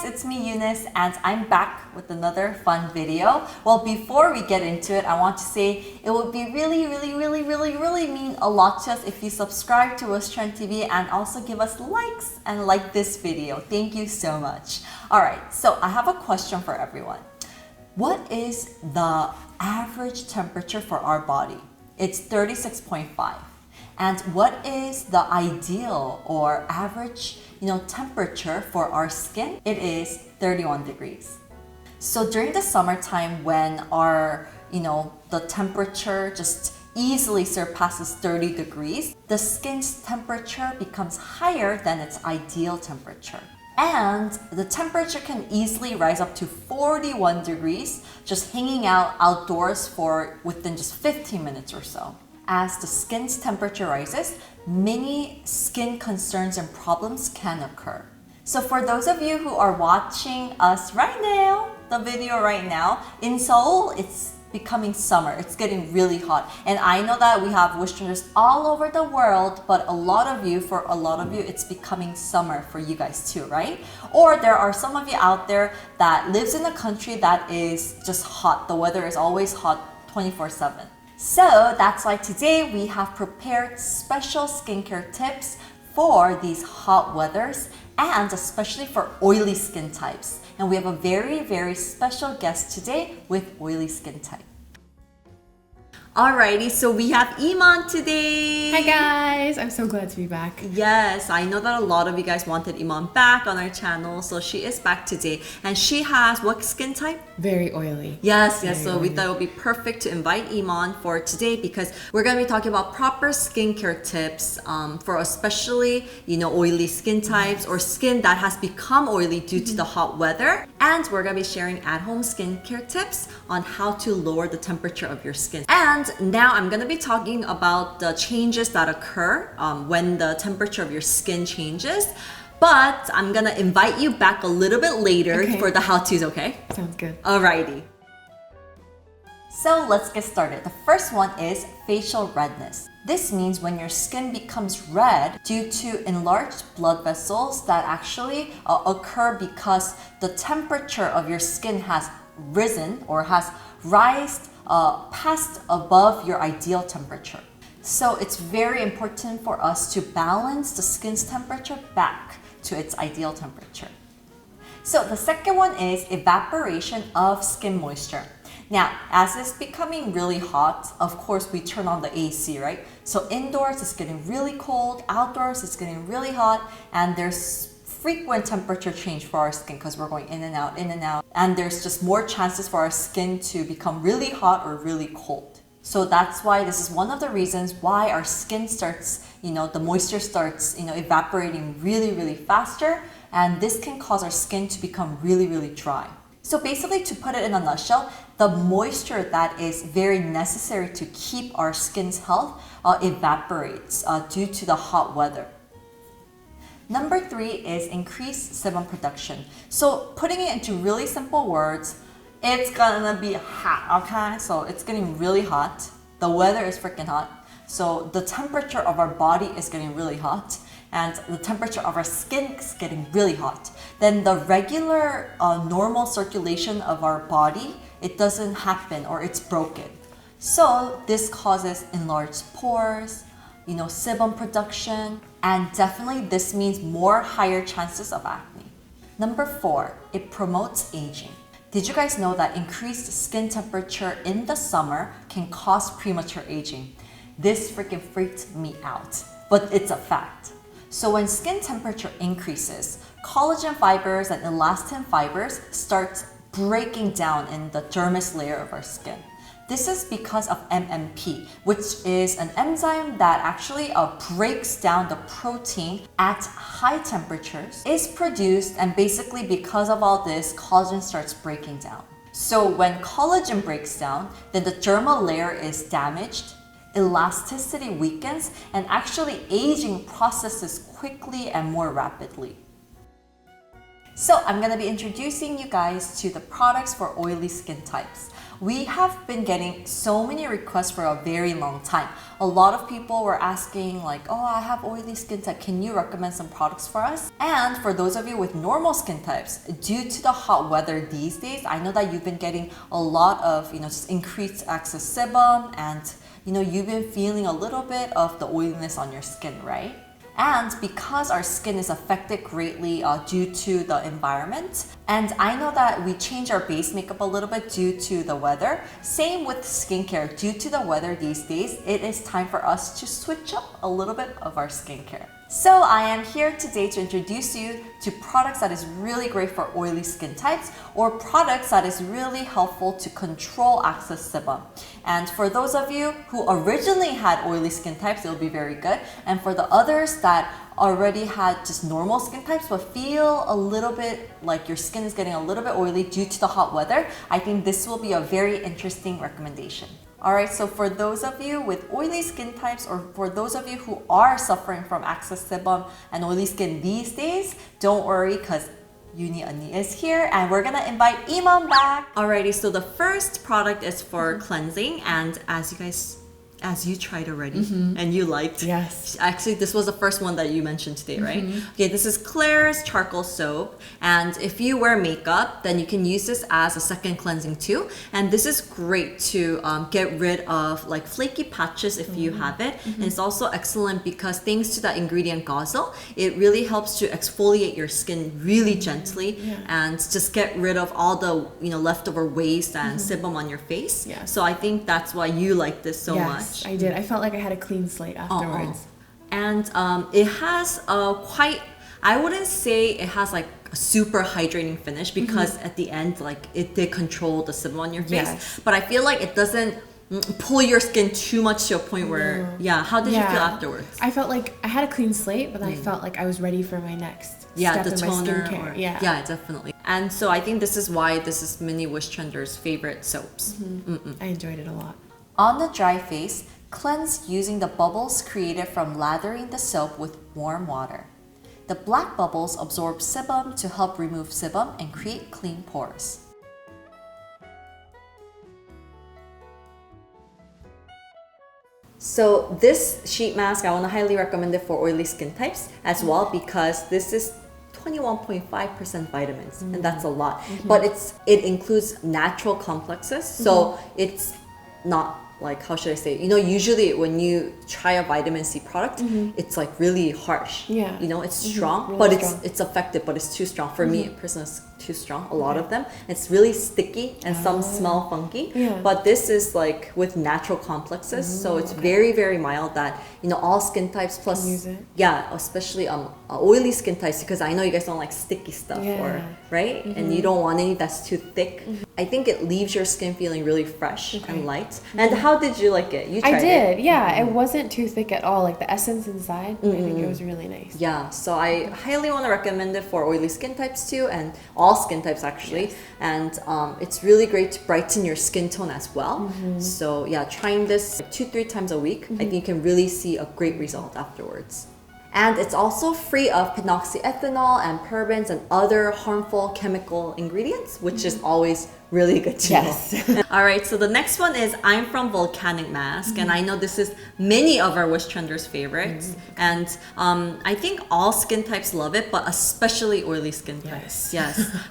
guys, it's me Eunice and I'm back with another fun video. Well, before we get into it, I want to say it would be really mean a lot to us if you subscribe to Wishtrend TV and also give us likes and like this video. Thank you so much. Alright, so I have a question for everyone. What is the average temperature for our body? It's 36.5. And what is the ideal or average, temperature for our skin? It is 31 degrees. So during the summertime when our, the temperature just easily surpasses 30 degrees, the skin's temperature becomes higher than its ideal temperature. And the temperature can easily rise up to 41 degrees just hanging out outdoors for within just 15 minutes or so. As the skin's temperature rises, many skin concerns and problems can occur. So for those of you who are watching us right now, the video right now, in Seoul, it's becoming summer. It's getting really hot. And I know that we have Wishtenders all over the world, but for a lot of you, it's becoming summer for you guys too, right? Or there are some of you out there that lives in a country that is just hot. The weather is always hot 24/7. So that's why today we have prepared special skincare tips for these hot weathers and especially for oily skin types. And we have a very special guest today with oily skin type. Alrighty, so we have Iman today. Hi guys, I'm so glad to be back. Yes, I know that a lot of you guys wanted Iman back on our channel, so she is back today. And she has what skin type? Very oily. Yes, so we thought it would be perfect to invite Iman for today because we're going to be talking about proper skincare tips for especially, oily skin types or skin that has become oily due to the hot weather. And we're going to be sharing at-home skincare tips on how to lower the temperature of your skin. And now I'm going to be talking about the changes that occur when the temperature of your skin changes. But I'm going to invite you back a little bit later for the how-tos, okay? Sounds good. Alrighty. So let's get started. The first one is facial redness. This means when your skin becomes red due to enlarged blood vessels that actually occur because the temperature of your skin has risen or has risen past above your ideal temperature. So it's very important for us to balance the skin's temperature back to its ideal temperature. So the second one is evaporation of skin moisture. Now, as it's becoming really hot, of course, we turn on the AC, right? So indoors, it's getting really cold. Outdoors, it's getting really hot. And there's frequent temperature change for our skin because we're going in and out. And there's just more chances for our skin to become really hot or really cold. So that's why this is one of the reasons why our skin starts, the moisture starts, evaporating really faster. And this can cause our skin to become really dry. So basically, to put it in a nutshell, the moisture that is very necessary to keep our skin's health evaporates due to the hot weather. Number 3 is increased sebum production. So putting it into really simple words, it's gonna be hot, okay? So it's getting really hot. The weather is freaking hot. So the temperature of our body is getting really hot. And the temperature of our skin is getting really hot. Then the regular normal circulation of our body, it doesn't happen or it's broken. So this causes enlarged pores, sebum production, and definitely this means higher chances of acne. Number 4, it promotes aging. Did you guys know that increased skin temperature in the summer can cause premature aging? This freaking freaked me out, but it's a fact. So when skin temperature increases, collagen fibers and elastin fibers start breaking down in the dermis layer of our skin. This is because of MMP, which is an enzyme that actually breaks down the protein at high temperatures, is produced, and basically because of all this, collagen starts breaking down. So when collagen breaks down, then the dermal layer is damaged, elasticity weakens, and actually aging processes quickly and more rapidly. So I'm going to be introducing you guys to the products for oily skin types. We have been getting so many requests for a very long time. A lot of people were asking like, oh, I have oily skin type, can you recommend some products for us? And for those of you with normal skin types, due to the hot weather these days, I know that you've been getting a lot of, just increased excess sebum, and you've been feeling a little bit of the oiliness on your skin, right? And because our skin is affected greatly due to the environment, and I know that we change our base makeup a little bit due to the weather. Same with skincare. Due to the weather these days, it is time for us to switch up a little bit of our skincare. So I am here today to introduce you to products that is really great for oily skin types, or products that is really helpful to control excess sebum. And for those of you who originally had oily skin types, it'll be very good. And for the others that already had just normal skin types but feel a little bit like your skin is getting a little bit oily due to the hot weather, I think this will be a very interesting recommendation. Alright, so for those of you with oily skin types, or for those of you who are suffering from excess sebum and oily skin these days, don't worry, because Uni Ani is here and we're gonna invite Iman back. Alrighty, so the first product is for cleansing, and as you tried already and you liked. Yes. Actually, this was the first one that you mentioned today, right? Okay, this is KLAIRS charcoal soap, and if you wear makeup, then you can use this as a second cleansing too. And this is great to get rid of like flaky patches if you have it. And it's also excellent because thanks to that ingredient gauze, it really helps to exfoliate your skin really gently and just get rid of all the leftover waste and sebum on your face. Yeah. So I think that's why you like this so much. I did. I felt like I had a clean slate afterwards. And it has I wouldn't say it has like a super hydrating finish, because at the end, like, it did control the sebum on your face. But I feel like it doesn't pull your skin too much to a point where, how did you feel afterwards? I felt like I had a clean slate, but I felt like I was ready for my next step the in toner, my skincare. Yeah, definitely. And so I think this is why this is many Wishtrender's favorite soaps. I enjoyed it a lot. On the dry face, cleanse using the bubbles created from lathering the soap with warm water. The black bubbles absorb sebum to help remove sebum and create clean pores. So this sheet mask, I want to highly recommend it for oily skin types as well, because this is 21.5% vitamins, and that's a lot. But it includes natural complexes, so it's not like, how should I say, usually when you try a vitamin C product, it's like really harsh. It's strong, really but strong. it's effective, but it's too strong. For me, personally, it's too strong, a lot of them. It's really sticky and some smell funky. But this is like with natural complexes, so it's very, very mild that, all skin types plus, use it. especially oily skin types, because I know you guys don't like sticky stuff, or right? And you don't want any that's too thick. I think it leaves your skin feeling really fresh and light. And how did you like it? You tried I did, it? It wasn't too thick at all. Like the essence inside, I think it was really nice. Yeah, so I highly want to recommend it for oily skin types too, and all skin types actually. And it's really great to brighten your skin tone as well. So yeah, trying this 2-3 times a week, I think you can really see a great result afterwards. And it's also free of phenoxyethanol and parabens and other harmful chemical ingredients, which is always really good to know. All right, so the next one is I'm From Volcanic Mask, and I know this is many of our Wishtrender's favorites, and I think all skin types love it, but especially oily skin types.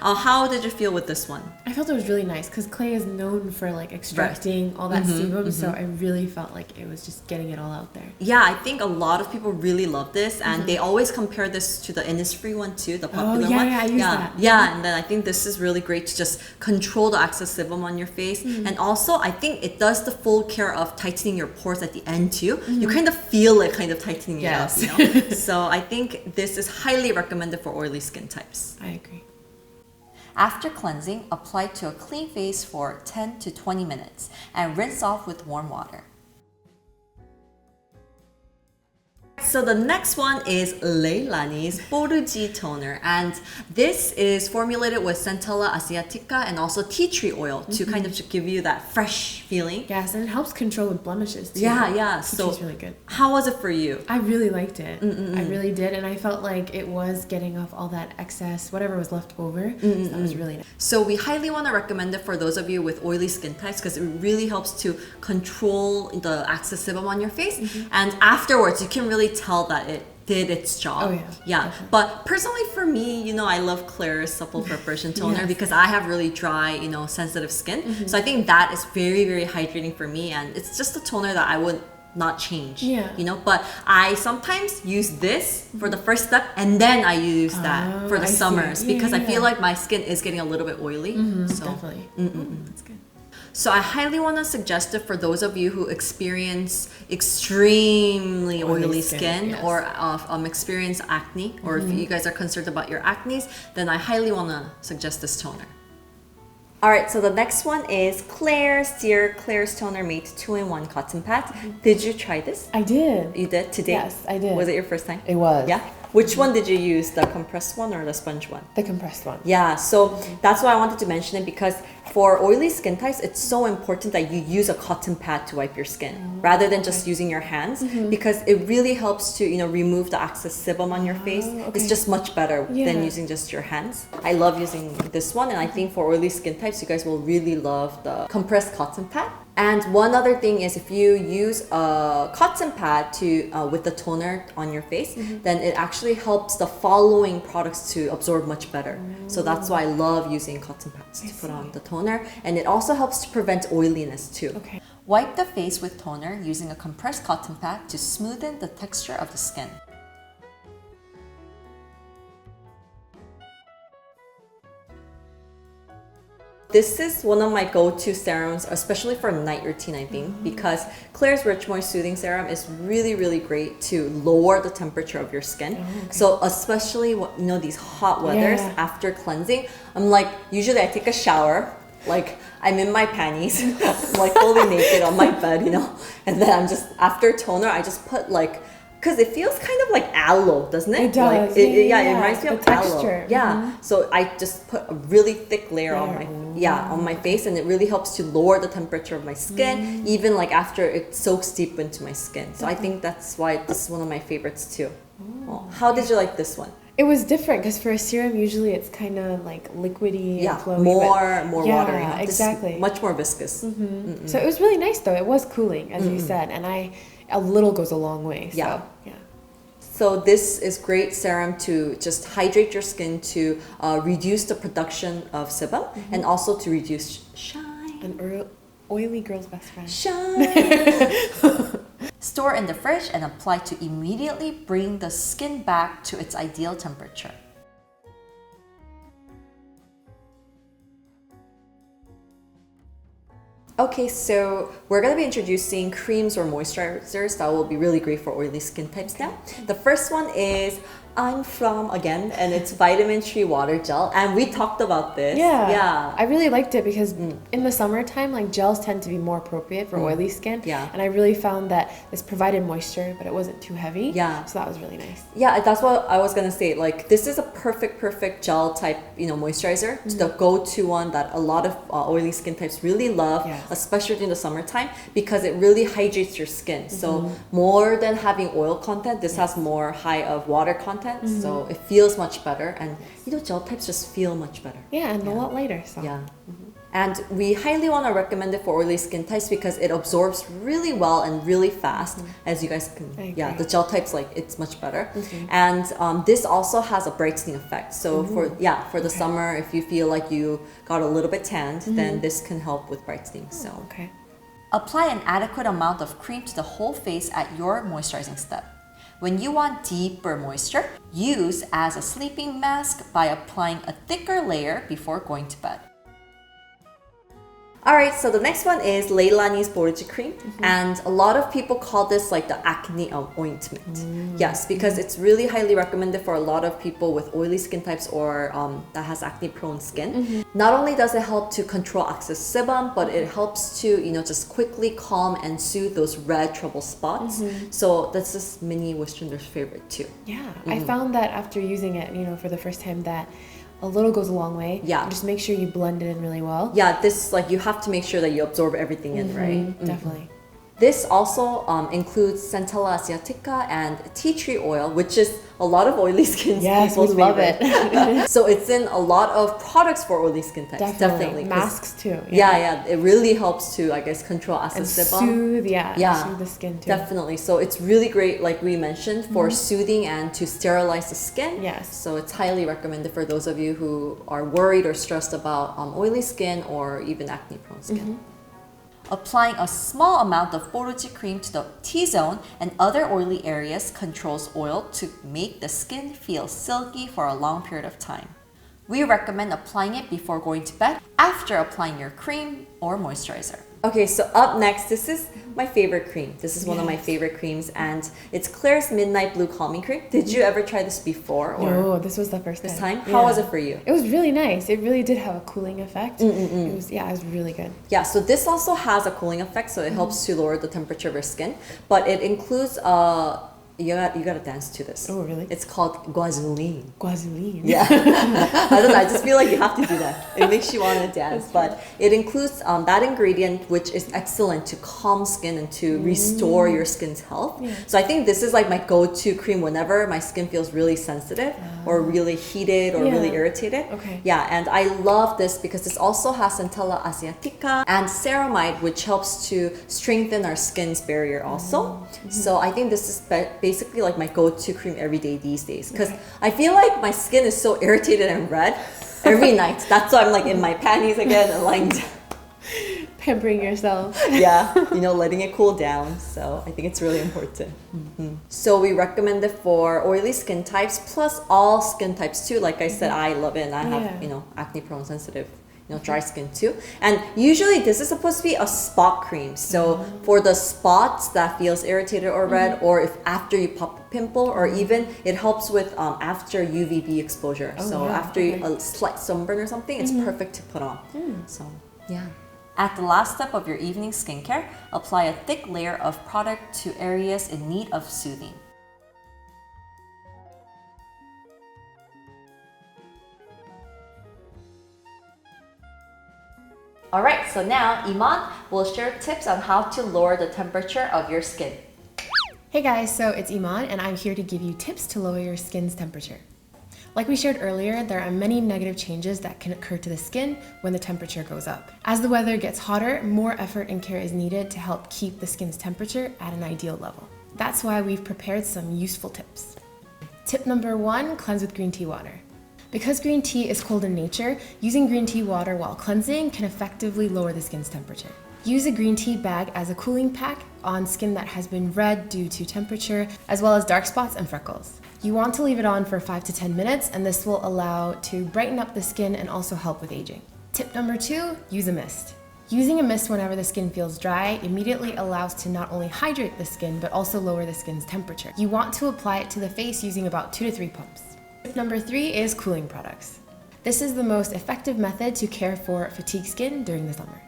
How did you feel with this one? I felt it was really nice because clay is known for like extracting all that sebum, so I really felt like it was just getting it all out there. Yeah, I think a lot of people really love this, and they always compare this to the Innisfree one too, the popular one. I use that. Yeah, and then I think this is really great to just control the excess sebum on your face, and also I think it does the full care of tightening your pores at the end too. You kind of feel it kind of tightening it up, So I think this is highly recommended for oily skin types. I agree. After cleansing, apply to a clean face for 10 to 20 minutes and rinse off with warm water. so the next one is Leilani's Poruji toner, and this is formulated with Centella asiatica and also tea tree oil to kind of give you that fresh feeling. Yes, and it helps control with blemishes too. Yeah. Tea So tree's really good. how was it for you? I really liked it. I really did, and I felt like it was getting off all that excess, whatever was left over. So that was really nice. So we highly want to recommend it for those of you with oily skin types because it really helps to control the excess sebum on your face, and afterwards you can really tell that it did its job. Oh, yeah, definitely. But personally for me, I love KLAIRS Supple Preparation Toner because I have really dry, sensitive skin. So I think that is very, very hydrating for me, and it's just a toner that I would not change. But I sometimes use this for the first step, and then I use that for the summers because I feel like my skin is getting a little bit oily. So Definitely. That's good. So I highly want to suggest it for those of you who experience extremely oily skin or experience acne, or if you guys are concerned about your acne, then I highly want to suggest this toner. Alright, so the next one is KLAIRS Dear KLAIRS Toner Mate 2-in-1 Cotton Pad. Did you try this? I did. You did today? Yes, I did. Was it your first time? It was. Yeah? Which one did you use? The compressed one or the sponge one? The compressed one. Yeah, so that's why I wanted to mention it, because for oily skin types, it's so important that you use a cotton pad to wipe your skin rather than just using your hands, because it really helps to remove the excess sebum on your face. It's just much better than using just your hands. I love using this one, and I think for oily skin types, you guys will really love the compressed cotton pad. And one other thing is, if you use a cotton pad with the toner on your face, then it actually helps the following products to absorb much better. So that's why I love using cotton pads to put on the toner, and it also helps to prevent oiliness too. Okay. Wipe the face with toner using a compressed cotton pad to smoothen the texture of the skin. This is one of my go-to serums, especially for night routine, I think, because KLAIRS Rich Moist Soothing Serum is really, really great to lower the temperature of your skin. So especially, these hot weathers after cleansing, I'm like, usually I take a shower, like I'm in my panties, like fully naked on my bed, and then I'm just, after toner, I just put because it feels kind of like aloe, doesn't it? It does. It reminds me of texture. aloe. So I just put a really thick layer on my face, and it really helps to lower the temperature of my skin, even after it soaks deep into my skin. So I think that's why this is one of my favorites too. Well, how did you like this one? It was different because for a serum, usually it's kind of like liquidy and flowy. More watery. Exactly. Much more viscous. So it was really nice though. It was cooling, as you said, and a little goes a long way. So, So this is great serum to just hydrate your skin, to reduce the production of sebum, and also to reduce shine. An oily girl's best friend. Shine! Store in the fridge and apply to immediately bring the skin back to its ideal temperature. Okay, so we're going to be introducing creams or moisturizers that will be really great for oily skin types now. The first one is I'm From again, and it's Vitamin Tree Water Gel, and we talked about this. Yeah. I really liked it because in the summertime, gels tend to be more appropriate for oily skin. And I really found that this provided moisture, but it wasn't too heavy. So that was really nice. Yeah, that's what I was gonna say. This is a perfect gel type, moisturizer. It's the go-to one that a lot of oily skin types really love, especially during the summertime, because it really hydrates your skin. So more than having oil content, this has more high of water content. So it feels much better, and gel types just feel much better. And a lot lighter. So. And we highly want to recommend it for oily skin types because it absorbs really well and really fast, as you guys can. The gel types, it's much better. And this also has a brightening effect. So for the summer, if you feel like you got a little bit tanned, then this can help with brightening. So apply an adequate amount of cream to the whole face at your moisturizing step. When you want deeper moisture, use as a sleeping mask by applying a thicker layer before going to bed. Alright, so the next one is Leilani's Borji cream, and a lot of people call this like the acne ointment. Yes, because it's really highly recommended for a lot of people with oily skin types or that has acne prone skin. Not only does it help to control excess sebum, but it helps to, you know, just quickly calm and soothe those red trouble spots. So this is many Wishtrenders' favorite too. Yeah, I found that after using it, you know, for the first time that a little goes a long way. Yeah. Just make sure you blend it in really well. Yeah, this, like, you have to make sure that you absorb everything in, right? Definitely. This also includes Centella asiatica and tea tree oil, which is a lot of oily skin people's love favorite. it. So it's in a lot of products for oily skin types. Definitely. Masks too. Yeah, it really helps to, I guess, control excess sebum. Soothe, soothe the skin too. Definitely. So it's really great, like we mentioned, for soothing and to sterilize the skin. Yes. So it's highly recommended for those of you who are worried or stressed about oily skin or even acne prone skin. Applying a small amount of Boruji cream to the T-zone and other oily areas controls oil to make the skin feel silky for a long period of time. We recommend applying it before going to bed, after applying your cream or moisturizer. Okay, so up next, this is my favorite cream. This is one of my favorite creams, and it's KLAIRS Midnight Blue Calming Cream. Did you ever try this before? Or no, this was the first time. How was it for you? It was really nice. It really did have a cooling effect. It was really good. Yeah, so this also has a cooling effect, so it helps to lower the temperature of your skin, but it includes you gotta dance to this. Oh, really? It's called guazuline. Guazuline. Yeah. I don't know, I just feel like you have to do that. It makes you want to dance. But it includes that ingredient, which is excellent to calm skin and to restore your skin's health. Yeah. So I think this is like my go-to cream whenever my skin feels really sensitive or really heated or really irritated. Okay. Yeah, and I love this because this also has Centella asiatica and ceramide, which helps to strengthen our skin's barrier also. So I think this is basically like my go-to cream every day these days, because I feel like my skin is so irritated and red every night. That's why I'm like in my panties again and lying down. Pampering yourself. Yeah, you know, letting it cool down. So I think it's really important. So we recommend it for oily skin types plus all skin types too. Like I said, I love it, and I have, you know, acne prone sensitive, you know, dry skin too. And usually this is supposed to be a spot cream. So for the spots that feels irritated or red, or if after you pop a pimple, or even it helps with after UVB exposure. So after a slight sunburn or something, it's perfect to put on. So yeah. At the last step of your evening skincare, apply a thick layer of product to areas in need of soothing. Alright, so now Iman will share tips on how to lower the temperature of your skin. Hey guys, so it's Iman, and I'm here to give you tips to lower your skin's temperature. Like we shared earlier, there are many negative changes that can occur to the skin when the temperature goes up. As the weather gets hotter, more effort and care is needed to help keep the skin's temperature at an ideal level. That's why we've prepared some useful tips. Tip number 1, cleanse with green tea water. Because green tea is cold in nature, using green tea water while cleansing can effectively lower the skin's temperature. Use a green tea bag as a cooling pack on skin that has been red due to temperature, as well as dark spots and freckles. You want to leave it on for 5 to 10 minutes, and this will allow to brighten up the skin and also help with aging. Tip number 2, use a mist. Using a mist whenever the skin feels dry immediately allows to not only hydrate the skin, but also lower the skin's temperature. You want to apply it to the face using about 2 to 3 pumps. Tip number 3 is cooling products. This is the most effective method to care for fatigued skin during the summer.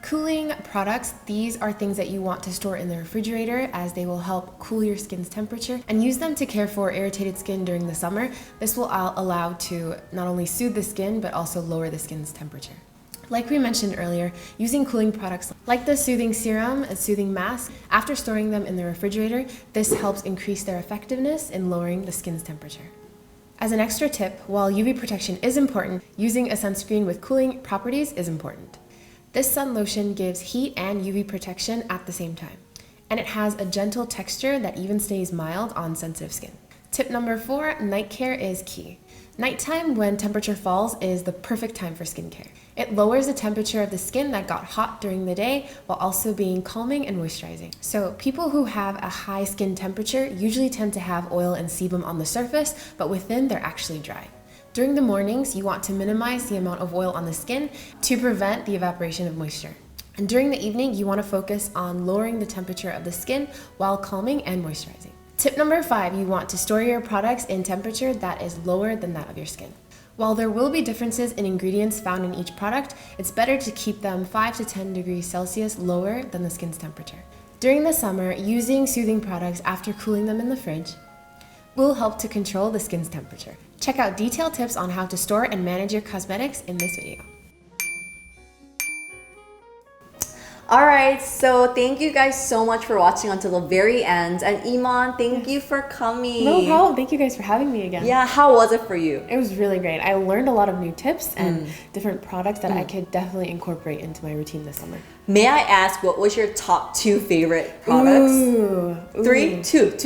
Cooling products, these are things that you want to store in the refrigerator as they will help cool your skin's temperature, and use them to care for irritated skin during the summer. This will allow to not only soothe the skin, but also lower the skin's temperature. Like we mentioned earlier, using cooling products like the soothing serum and soothing mask, after storing them in the refrigerator, this helps increase their effectiveness in lowering the skin's temperature. As an extra tip, while UV protection is important, using a sunscreen with cooling properties is important. This sun lotion gives heat and UV protection at the same time, and it has a gentle texture that even stays mild on sensitive skin. Tip number 4, night care is key. Nighttime, when temperature falls, is the perfect time for skincare. It lowers the temperature of the skin that got hot during the day while also being calming and moisturizing. So people who have a high skin temperature usually tend to have oil and sebum on the surface, but within they're actually dry. During the mornings, you want to minimize the amount of oil on the skin to prevent the evaporation of moisture. And during the evening, you want to focus on lowering the temperature of the skin while calming and moisturizing. Tip number 5, you want to store your products in temperature that is lower than that of your skin. While there will be differences in ingredients found in each product, it's better to keep them 5 to 10 degrees Celsius lower than the skin's temperature. During the summer, using soothing products after cooling them in the fridge will help to control the skin's temperature. Check out detailed tips on how to store and manage your cosmetics in this video. Alright, so thank you guys so much for watching until the very end. And Iman, thank you for coming. No problem. Thank you guys for having me again. Yeah, how was it for you? It was really great. I learned a lot of new tips and different products that I could definitely incorporate into my routine this summer. May I ask, what was your top 2 favorite products? Ooh. 3? 2.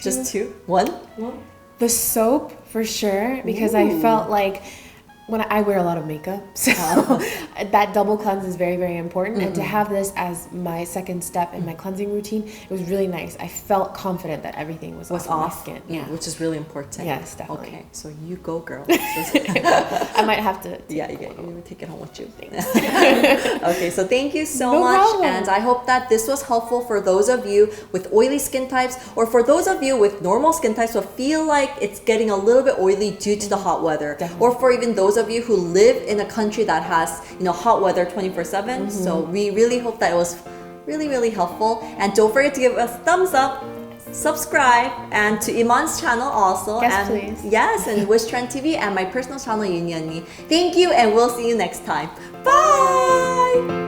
Just 2? 1? The soap for sure, because I felt like when I wear a lot of makeup, so that double cleanse is very, very important. And to have this as my second step in my cleansing routine, it was really nice. I felt confident that everything was off my skin. Yeah, which is really important. Yes, definitely. Okay, so you go, girl. I might have to. Yeah, you take it home with you. Okay, so thank you so much. Problem. And I hope that this was helpful for those of you with oily skin types, or for those of you with normal skin types but feel like it's getting a little bit oily due to the hot weather. Definitely. Or for even those of you who live in a country that has, hot weather 24/7. So we really hope that it was really, really helpful. And don't forget to give us thumbs up, subscribe, and to Iman's channel also. Yes, and please. Yes, and Wishtrend TV and my personal channel, Yuni. Thank you, and we'll see you next time. Bye!